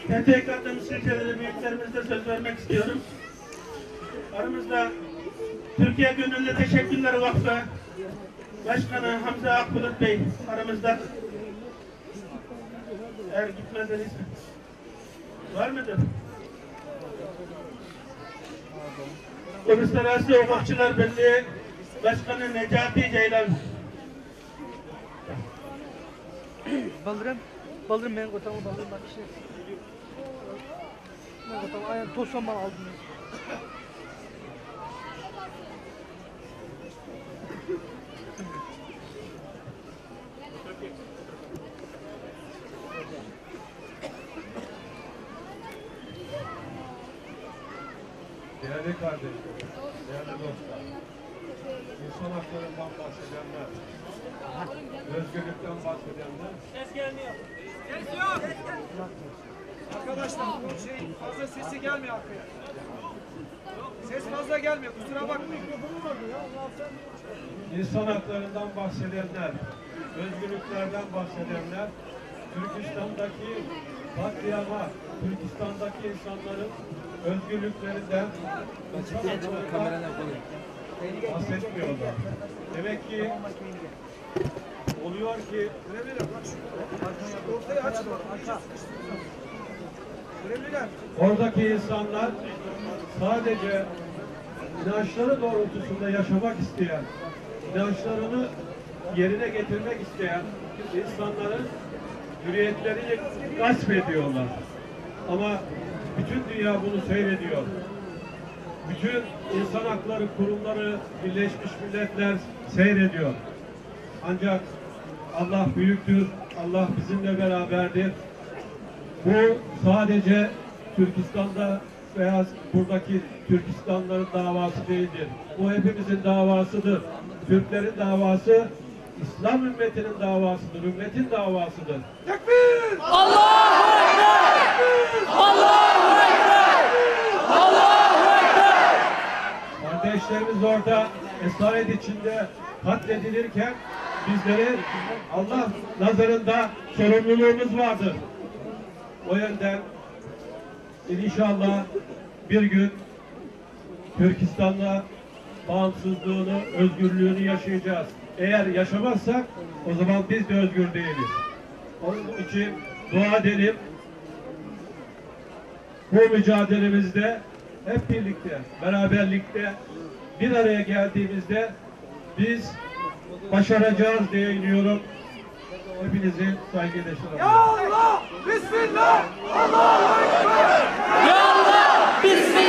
TTK'da müşterileri büyüklerimizde söz vermek istiyorum. Aramızda Türkiye Gönüllü Teşekkürler Vakfı Başkanı Hamza Akbulut Bey aramızda. Eğer gitmediniz var mıdır? Uluslararası Hukukçular Birliği Başkanı Necati Ceylan. Baldırım ben kotamı baldırım bak işte. Ben kotamı aynen tozsan bana aldım. Değerli kardeşlerim, değerli dostlar, insan haklarından bahsedenler, özgürlükten bahsedenler... Ses gelmiyor. Ses yok. Arkadaşlar fazla sesi gelmiyor arkaya. Ses fazla gelmiyor, kusura bakmayın. İnsan haklarından bahsedenler, özgürlüklerden bahsedenler, Türkistan'daki katliama, Türkistan'daki insanların özgürlüklerinden, insan haklarından bahsetmiyorlar. Demek ki oluyor ki oradaki insanlar sadece inançları doğrultusunda yaşamak isteyen, inançlarını yerine getirmek isteyen insanların hürriyetlerini gasp ediyorlar. Ama bütün dünya bunu seyrediyor. Bütün insan hakları kurumları, Birleşmiş Milletler seyrediyor. Ancak Allah büyüktür, Allah bizimle beraberdir. Bu sadece Türkistan'da veya buradaki Türkistanlıların davası değildir. Bu hepimizin davasıdır. Türklerin davası, İslam ümmetinin davasıdır, ümmetin davasıdır. Tekbir! Allahu Ekber! Allahu Ekber! Allahu Ekber! Kardeşlerimiz orada esaret içinde katledilirken bizlerin Allah nazarında sorumluluğumuz vardır. O yönden inşallah bir gün Türkistan'la bağımsızlığını, özgürlüğünü yaşayacağız. Eğer yaşamazsak o zaman biz de özgür değiliz. Onun için dua edelim. Bu mücadelemizde hep birlikte, beraberlikte bir araya geldiğimizde biz başaracağız diye inanıyorum. Hepinizi saygıyla selamlıyorum. Ya Allah! Bismillah! Allahu Ekber! Ya Allah! Bismillah!